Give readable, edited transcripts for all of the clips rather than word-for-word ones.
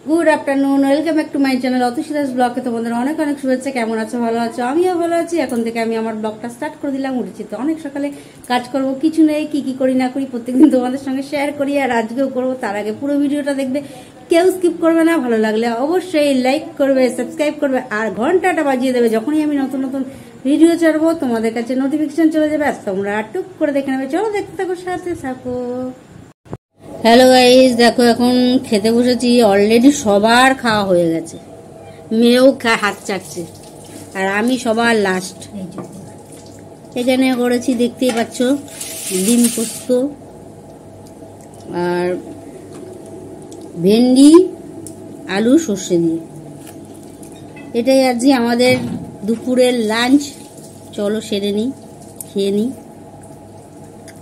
Good afternoon, welcome back to my channel Atasi Das ব্লগে তোমাদের অনেক অনেক শুভেচ্ছা। কেমন আছো? ভালো আছো? আমিও ভালো আছি। এখন থেকে আমি আমার ব্লগটা স্টার্ট করে দিলাম। উঠেছি তো অনেক সকালে, কাজ করবো কিছু নেই, কি করি না করি প্রত্যেকদিন তোমাদের সঙ্গে শেয়ার করি, আর আজকেও করবো। তার আগে পুরো ভিডিওটা দেখবে, কেউ স্কিপ করবে না। ভালো লাগলে অবশ্যই লাইক করবে, সাবস্ক্রাইব করবে, আর ঘন্টাটা বাজিয়ে দেবে। যখনই আমি নতুন নতুন ভিডিও ছাড়বো তোমাদের কাছে নোটিফিকেশন চলে যাবে, আর তোমরা টুক করে দেখে নেবে। চলো দেখতে থাকো, সাথে থাকো। হ্যালো গাইস, দেখো এখন খেতে বসেছি। অলরেডি সবার খাওয়া হয়ে গেছে, মেয়েও হাত চাটছে, আর আমি সবার লাস্ট। এখানে করেছি, দেখতেই পাচ্ছ, ডিম পোস্ত আর ভেন্ডি আলু সর্ষে দিয়ে। এটাই আজকে আমাদের দুপুরের লাঞ্চ। চলো সেরে নিই, খেয়ে নিই।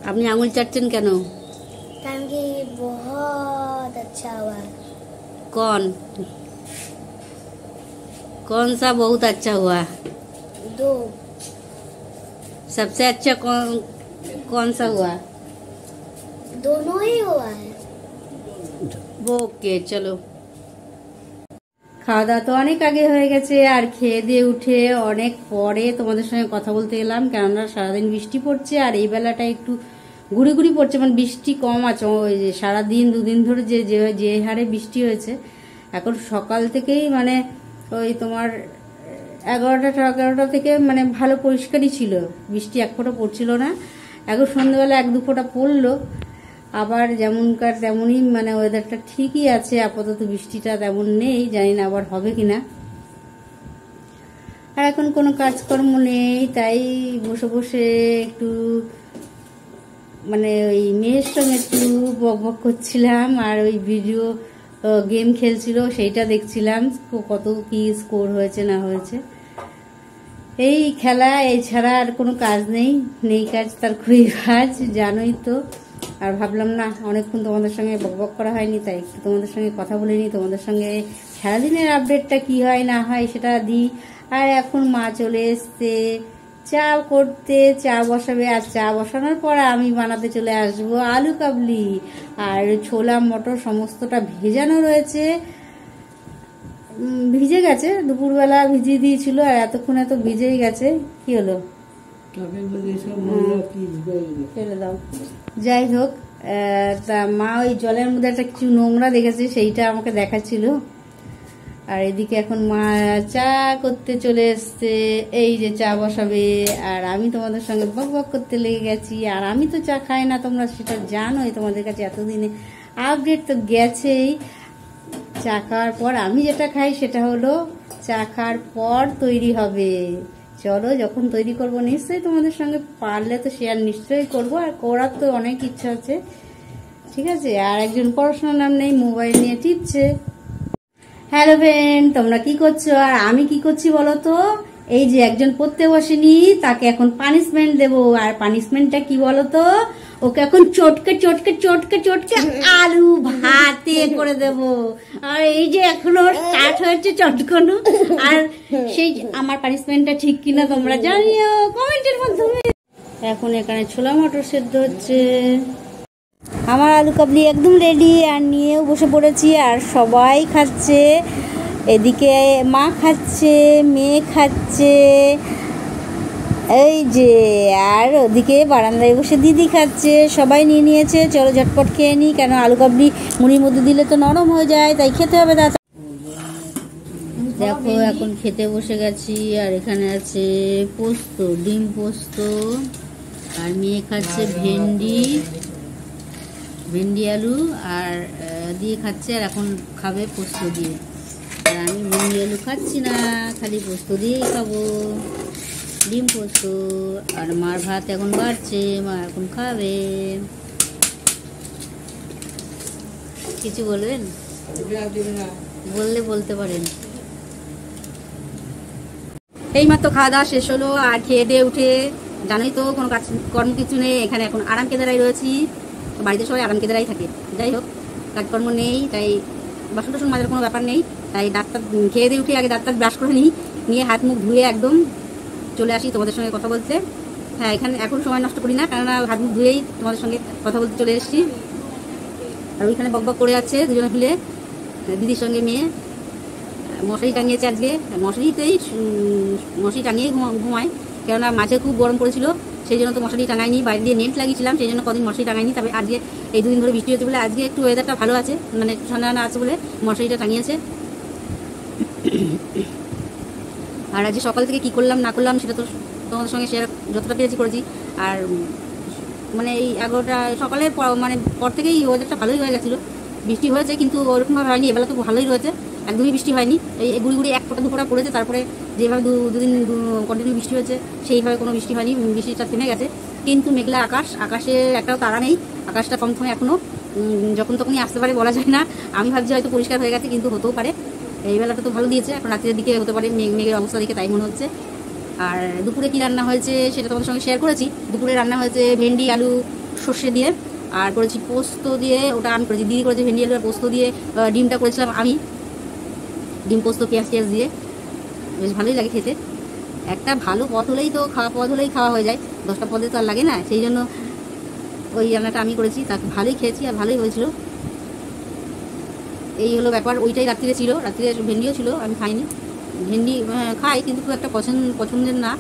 আপনি আঙুল চাটছেন কেন? क्योंकि बहुत अच्छा हुआ। कौन सा बहुत अच्छा हुआ? दो। सबसे अच्छा कौन सा हुआ? दोनों ही हुआ है। ওকে চলো। খাওয়া দাওয়া তো অনেক আগে হয়ে গেছে, আর খেয়ে দিয়ে উঠে অনেক পরে তোমাদের সঙ্গে কথা বলতে এলাম। কেননা সারাদিন বৃষ্টি পড়ছে, আর এই বেলাটা একটু ঘুরি ঘুরি পড়ছে, মানে বৃষ্টি কম আছে। ওই যে সারাদিন দুদিন ধরে যে হারে বৃষ্টি হয়েছে, এখন সকাল থেকেই মানে ওই তোমার 11টা থেকে মানে ভালো পরিষ্কারই ছিল, বৃষ্টি এক ফোঁটা পড়ছিল না। এখন সন্ধ্যেবেলা এক দু ফোঁটা পড়লো, আবার যেমনকার তেমনই, মানে ওয়েদারটা ঠিকই আছে আপাতত, বৃষ্টিটা তেমন নেই, জানি না আবার হবে কিনা। আর এখন কোনো কাজকর্ম নেই, তাই বসে বসে একটু মানে ওই মেয়ের সঙ্গে একটু বকবক করছিলাম, আর ওই ভিডিও গেম খেলছিল সেইটা দেখছিলাম, কত কি স্কোর হয়েছে না হয়েছে। এই খেলা, এই ছাড়া আর কোনো কাজ নেই কাজ তার খুবই কাজ, জানোই তো। আর ভাবলাম না, অনেকক্ষণ তোমাদের সঙ্গে বকবক করা হয়নি, তাই একটু তোমাদের সঙ্গে কথা বলে নিই, তোমাদের সঙ্গে সারাদিনের আপডেটটা কি হয় না হয় সেটা দিই। আর এখন মা চলে এসছে চা করতে, চা বসাবে, আর চা বসানোর পর আমি বানাতে চলে আসবো আলু কাবলি। আর ছোলা মটর সমস্তটা ভেজানো রয়েছে, ভিজে গেছে, দুপুরবেলা ভিজিয়ে দিয়েছিল, আর এতক্ষণ এত ভিজেই গেছে। কি হলো, ফেলে দাও। যাই হোক, তা মা ওই জলের মধ্যে একটা কিছু নোংরা দেখেছে, সেইটা আমাকে দেখাচ্ছিল। আর এদিকে এখন মা চা করতে চলে এসছে, এই যে চা বসাবে, আর আমি তোমাদের সঙ্গে বক বক করতে লেগে গেছি। আর আমি তো চা খাই না, তোমরা সেটা জানোই, তোমাদের কাছে এতদিনে আপডেট তো গেছেই। চা খাওয়ার পর আমি যেটা খাই সেটা হলো চা খাওয়ার পর তৈরি হবে। চলো, যখন তৈরি করব নিশ্চয়ই তোমাদের সঙ্গে, পারলে তো শেয়ার নিশ্চয়ই করব, আর করার তো অনেক ইচ্ছা আছে। ঠিক আছে, আর একজন পড়াশোনার নাম নেই, মোবাইল নিয়ে টিপছে। হ্যালো ফ্রেন্ড, তোমরা কি করছো আর আমি কি করছি বলো তো? এই যে একজন পড়তে বসেনি, তাকে এখন পানিশমেন্ট দেবো। আর পানিশমেন্টটা কি বলো তো? ওকে এখন চটকে চটকে চটকে চটকে আলু ভাতে করে দেব। আর এই যে এখনো স্টার্ট হয়েছে চটকানো। আর সেই আমার পানিশমেন্টটা ঠিক কিনা তোমরা জানিও কমেন্টের মাধ্যমে। এখন এখানে ছোলা মটর সেদ্ধ হচ্ছে, আমার আলু কাবলি একদম রেডি, আর নিয়েও বসে পড়েছি, আর সবাই খাচ্ছে। এদিকে মা খাচ্ছে, মেয়ে খাচ্ছে, এই যে, আর ওদিকে বারান্দায় বসে দিদি খাচ্ছে। সবাই নিয়ে নিয়েছে, চলো ঝটপট খেয়ে নিই, কেন আলু কাবলি মুড়ির মধ্যে দিলে তো নরম হয়ে যায়, তাই খেতে হবে দাদা। দেখো এখন খেতে বসে গেছি, আর এখানে আছে পোস্ত, ডিম পোস্ত, আর মেয়ে খাচ্ছে ভেন্ডি আলু আর দিয়ে খাচ্ছে, আর এখন খাবে পোস্ত দিয়ে। আর আমি ভেন্ডি আলু খাচ্ছি না, খালি পোস্ত দিয়েই খাবো, ডিম পোস্ত। আর মার ভাত এখন বাড়ছে, মা এখন খাবে। কিছু বলবেন? বলতে পারেন। এইমাত্র খাওয়া দাওয়া শেষ হলো, আর খেয়ে দিয়ে উঠে জানোই তো কোনো কাজ কর্ম কিছু নেই, এখানে এখন আরাম কেদারাই রয়েছি। বাড়িতে সবাই আরাম কেদারাই থাকে, যাই হোক কাজকর্ম নেই, তাই বাসন টাসন মাজার কোনো ব্যাপার নেই। তাই ডাক্তার খেয়ে দিয়ে উঠে আগে ডাক্তার ব্রাশ করে নিয়ে হাত মুখ ধুয়ে একদম চলে আসি তোমাদের সঙ্গে কথা বলতে। হ্যাঁ, এখানে এখন সময় নষ্ট করি না, কেননা হাত মুখ ধুয়েই তোমাদের সঙ্গে কথা বলতে চলে এসেছি। আর ওইখানে বকবক করে যাচ্ছে দুজনে মিলে, দিদির সঙ্গে মেয়ে মশারি টাঙিয়েছে আজকে। মশারি টাঙিয়ে ঘুমায়, কেননা মাঝে খুব গরম পড়েছিল, সেই জন্য তো মশারি টাঙাইনি, বাইরে দিয়ে নেট লাগিয়েছিলাম, সেই জন্য কদিন মশারি টাঙাইনি। তবে আজকে এই দুদিন ধরে বৃষ্টি হচ্ছে বলে আজকে একটু ওয়েদারটা ভালো আছে, মানে ঠান্ডা ঠান্ডা আছে বলে মশারিটা টাঙিয়েছে। আর আজকে সকাল থেকে কী করলাম না করলাম সেটা তো তোমাদের সঙ্গে শেয়ার যতটা পেরেছি করেছি। আর মানে এই 11টা সকালের মানে পর থেকেই ওয়েদারটা ভালোই হয়ে গেছিলো, বৃষ্টি হয়েছে কিন্তু ওরকমভাবে হয়নি। এবেলা তো ভালোই রয়েছে, একদমই বৃষ্টি হয়নি, এই গুড়ি গুড়ি এক ফোঁটা দু ফোঁটা পড়েছে। তারপরে যেভাবে দুদিন কন্টিনিউ বৃষ্টি হয়েছে সেইভাবে কোনো বৃষ্টি হয়নি, বৃষ্টিটা থেমে গেছে। কিন্তু মেঘলা আকাশে একটাও তারা নেই, আকাশটা থমথমে এখনও, যখন তখনই আসতে পারে বলা যায় না। আমি ভাবছি হয়তো পরিষ্কার হয়ে গেছে, কিন্তু হতেও পারে। এই বেলাটা তো ভালো দিয়েছে, এখন রাত্রের দিকে হতে পারে, মেঘের অবস্থা দেখে তাই মনে হচ্ছে। আর দুপুরে কী রান্না হয়েছে সেটা তোমাদের সঙ্গে শেয়ার করেছি। দুপুরে রান্না হয়েছে ভেন্ডি আলু সর্ষে দিয়ে, আর করেছি পোস্ত দিয়ে, ওটা আমি করেছি, দিদি করেছে ভেন্ডি আলু আর পোস্ত দিয়ে। ডিমটা করেছিলাম আমি, ডিম পোস্ত পেঁয়াজ দিয়ে, বেশ ভালোই লাগে খেতে। একটা ভালো পদ হলেই খাওয়া হয়ে যায়, 10টা পদে তো আর লাগে না, সেই জন্য ওই রান্নাটা আমি করেছি, তাকে ভালোই খেয়েছি আর ভালোই হয়েছিল। এই হলো ব্যাপার। ওইটাই রাত্রিরে ছিল, রাত্রিরে ভেন্ডিও ছিল, আমি খাইনি। ভেন্ডি খাই কিন্তু খুব একটা পছন্দের না,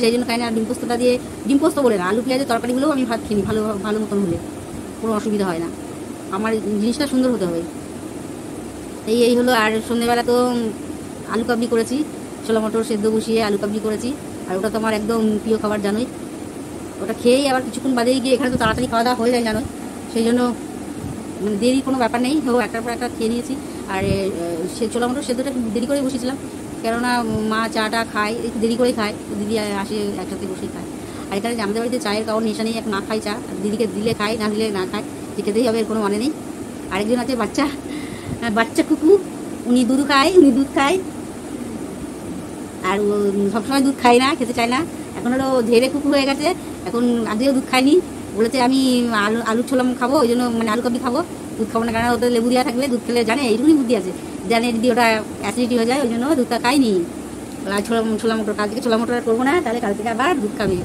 সেই জন্য খাই না। আর ডিম পোস্তটা দিয়ে, ডিম পোস্ত বলে না, আলু পেঁয়াজের তরকারিগুলোও আমি ভাত কিনি ভালো মতন হলে, কোনো অসুবিধা হয় না। আমার জিনিসটা সুন্দর হতে হবে। এই হলো। আর সন্ধ্যেবেলা তো আলু কাবলি করেছি, ছোলা মটর সেদ্ধ বসিয়ে আলু কাবলি করেছি। আর ওটা তো আমার একদম প্রিয় খাবার জানোই, ওটা খেয়েই আবার কিছুক্ষণ বাদেই গিয়ে, এখানে তো তাড়াতাড়ি খাওয়া দাওয়া হয়ে যায় জানোই, সেই জন্য মানে দেরি কোনো ব্যাপার নেই, একটার পর একটা খেয়ে নিয়েছি। আর সে ছোলা মটর সেদ্ধটা একটু দেরি করেই বসেছিলাম, কেননা মা চাটা খায় একটু দেরি করেই খায়, দিদি আসে একসাথে বসেই খায়। আর এখানে আমাদের বাড়িতে চায়ের কারোর নেশা নেই, এক না খাই চা, দিদিকে দিলে খায়, না দিলে না খায়, যে খেতেই হবে এর কোনো মানে নেই। আরেকজন আছে বাচ্চা কুকু, উনি দুধ খায়, আর সবসময় দুধ খায় না, খেতে চায় না, এখন হলো ধেরে কুকু হয়ে গেছে, এখন আজকেও দুধ খায়নি, বলেছে আমি আলু ছোলা খাবো, ওই জন্য মানে আলু কাবলি খাবো, দুধ খাবো না, কারণ ওদের লেবু দেওয়া থাকলে দুধ খেলে জানে, এইটুকুনি বুদ্ধি আছে, জানে যদি ওটা অ্যাসিডিটি হয়ে যায়, ওই জন্য দুধটা খাইনি। ছোলা মটর, কাল থেকে ছোলা মটর আর করবো না, তাহলে কাল থেকে আবার দুধ খাবে,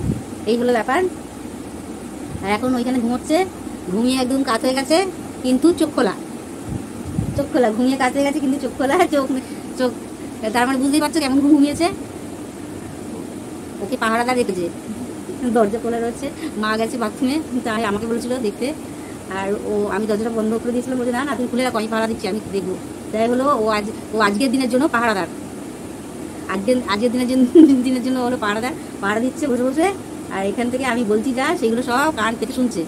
এই হলো ব্যাপার। আর এখন ওইখানে ঘুমোচ্ছে, ঘুমিয়ে একদম কাত হয়ে গেছে, কিন্তু চোখ খোলা, ঘুমিয়ে কাত হয়ে গেছে কিন্তু চোখ খোলা, চোখ তার মানে বুঝতেই পারছো কেমন ঘুমিয়েছে। ওকে পাহারাদার রেখেছে, দরজা খোলা রয়েছে, মা গেছে বাথরুমে, তাই আমাকে বলেছিল দেখতে, আর আমি দরজাটা বন্ধ করে দিয়েছিলাম, বলছে না তুমি খুলে রাখো, আমি পাহারা দিচ্ছি, আমি দেখবো। তাই হলো ও আজকের দিনের জন্য পাহারাদার, আজকের দিনের জন্য হলো পাহারা দিচ্ছে বসে। আর এখান থেকে আমি বলছি যা, সেগুলো সব কান পেতে শুনছে।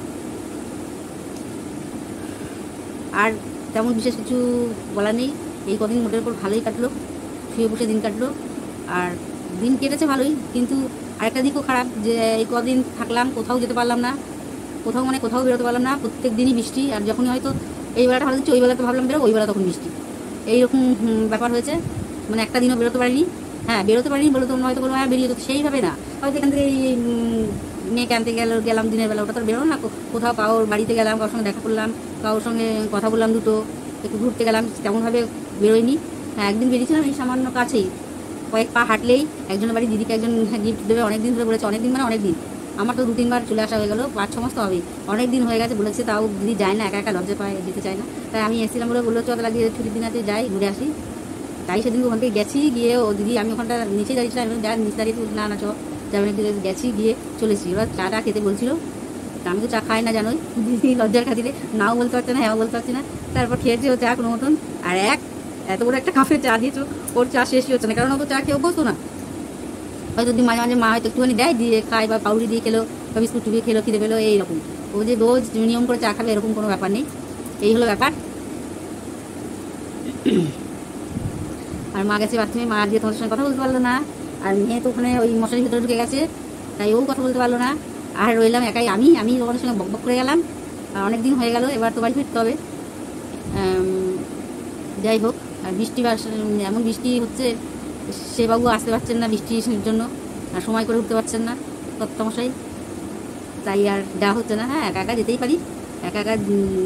আর তেমন বিশেষ কিছু বলার নেই, এই কদিন মোটের উপর ভালোই কাটলো, শুয়ে বসে দিন কাটলো, আর দিন কেটেছে ভালোই। কিন্তু আরেকটা দিকও খারাপ, যে এই কদিন থাকলাম, কোথাও যেতে পারলাম না, কোথাও বেরোতে পারলাম না, প্রত্যেক দিনই বৃষ্টি। আর যখনই হয়তো এই বেলাটা ভালো দিচ্ছে, ওই বেলাতে ভাবলাম বেরো, ওই বেলা তখন বৃষ্টি, এইরকম ব্যাপার হয়েছে। মানে একটা দিনও বেরোতে পারিনি, বেরোতে পারিনি বলে তোমরা হয়তো কোনো বেরিয়ে যেত, সেইভাবে না, হয়তো এখান থেকে মেয়েকে আনতে গেলাম দিনের বেলা, ওটা তো বেরোনো না, কোথাও কারোর বাড়িতে গেলাম, কারোর সঙ্গে দেখা করলাম, কারোর সঙ্গে কথা বললাম, দুটো একটু ঘুরতে গেলাম, তেমনভাবে বেরোয়নি। একদিন বেরিয়েছিলাম এই সামান্য কাছেই, কয়েক পা হাঁটলেই একজনের বাড়ি দিদিকে একজন গিফট দেবে, অনেকদিন ধরে বলেছে, অনেকদিন মানে অনেকদিন, আমার তো 2-3 বার চলে আসা হয়ে গেল, 5-6 মাস তো হবেই, অনেক দিন হয়ে গেছে বলেছে, তাও দিদি যায় না, একা লজ্জা পায়, যেতে চায় না। তাই আমি এসেছিলাম বললো চল লাগিয়ে ছুটির দিন আছে যাই ঘুরে আসি। তাই সেদিন ওখান থেকে গেছি, গিয়ে ও দিদি, আমি ওখানটা নিচে দাঁড়িয়েছিলাম, যা নিচে দাঁড়িয়ে না যাবেন, গেছি, গিয়ে চলেছি। ওরা চাটা খেতে বলছিল, আমি তো চা খাই না জানোই, দিদি লজ্জার খাতিরে নাও বলতে পারছে না, হ্যাঁ বলতে পারছি না। তারপর খেয়েছে ও চা কোনো মতন, আর এত বড় একটা কাপে চা দিয়েছো, ওর চা শেষই হচ্ছে না, কারণ ও তো চা খেয়েও বসতো না, হয়তো মাঝে মাঝে মা হয়তো একটুখানি দেয়, দিয়ে খায়, বা পাউরুটি দিয়ে খেলো, বা বিস্কুট টুপিয়ে খেলো, খিদে পেলো, এইরকম। ও যে রোজ নিয়ম করে চা খাবে এরকম কোনো ব্যাপার নেই, এই হলো ব্যাপার। আর মা গেছে বাথরুমে, মা দিয়ে তোমাদের সঙ্গে কথা বলতে পারলো না, আর মেয়ে তো ওখানে ওই মশারির ভিতরে ঢুকে গেছে, তাই ও কথা বলতে পারলো না। আর রইলাম একাই, আমি তোমাদের সঙ্গে বকবক করে গেলাম, অনেক দিন হয়ে গেল, এবার তো বাড়ি ফিরতে হবে। যাই হোক, আর এমন বৃষ্টি হচ্ছে, সে বাবু আসতে পারছেন না বৃষ্টির জন্য, আর সময় করে উঠতে পারছেন না তত্ত্বমশাই, তাই আর দেওয়া হচ্ছে না। একা একা যেতেই পারি, একা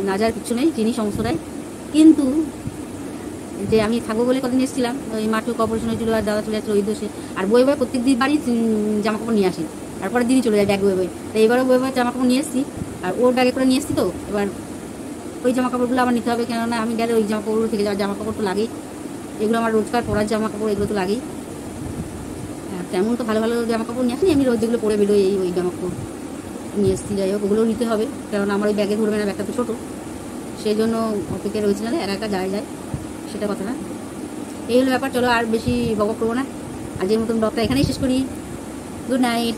না যাওয়ার কিছু নেই, চিনি সমস্তটাই। কিন্তু যে আমি থাকবো বলে কদিন এসেছিলাম, ওই মাঠুক অপারেশন হয়েছিল, আর দাদা চলে যাচ্ছিল ওই দোষে, আর বই প্রত্যেক দিন বাড়ি জামা কাপড় নিয়ে আসি, তারপরে দিনই চলে যায় ব্যাগ বই। তো এবারও বই জামা কাপড় নিয়ে এসেছি, আর ওর ব্যাগে করে নিয়ে এসেছি, তো এবার ওই জামা কাপড়গুলো আমার নিতে হবে, কেননা আমি গেলে ওই জামা কাপড়গুলো থেকে যাওয়ার জামা কাপড় তো লাগেই, এগুলো আমার রোজকার পরার জামা কাপড়, এগুলো তো লাগেই। তেমন তো ভালো ভালো জামা কাপড় নিয়ে আসিনি, আমি রোজ যেগুলো পরে বেরোই ওই জামা কাপড় নিয়ে এসেছি। যাই হোক, ওগুলোও নিতে হবে, কারণ আমার ওই ব্যাগে ধরবে না, ব্যাগটা তো ছোটো, সেই জন্য অপেক্ষা রয়েছে, নাহলে একা একা যায় সেটা কথা না। এই হলো ব্যাপার। চলো আর বেশি বক করবো না, আজকের মতন ব্লগটা এখানেই শেষ করি। Good night.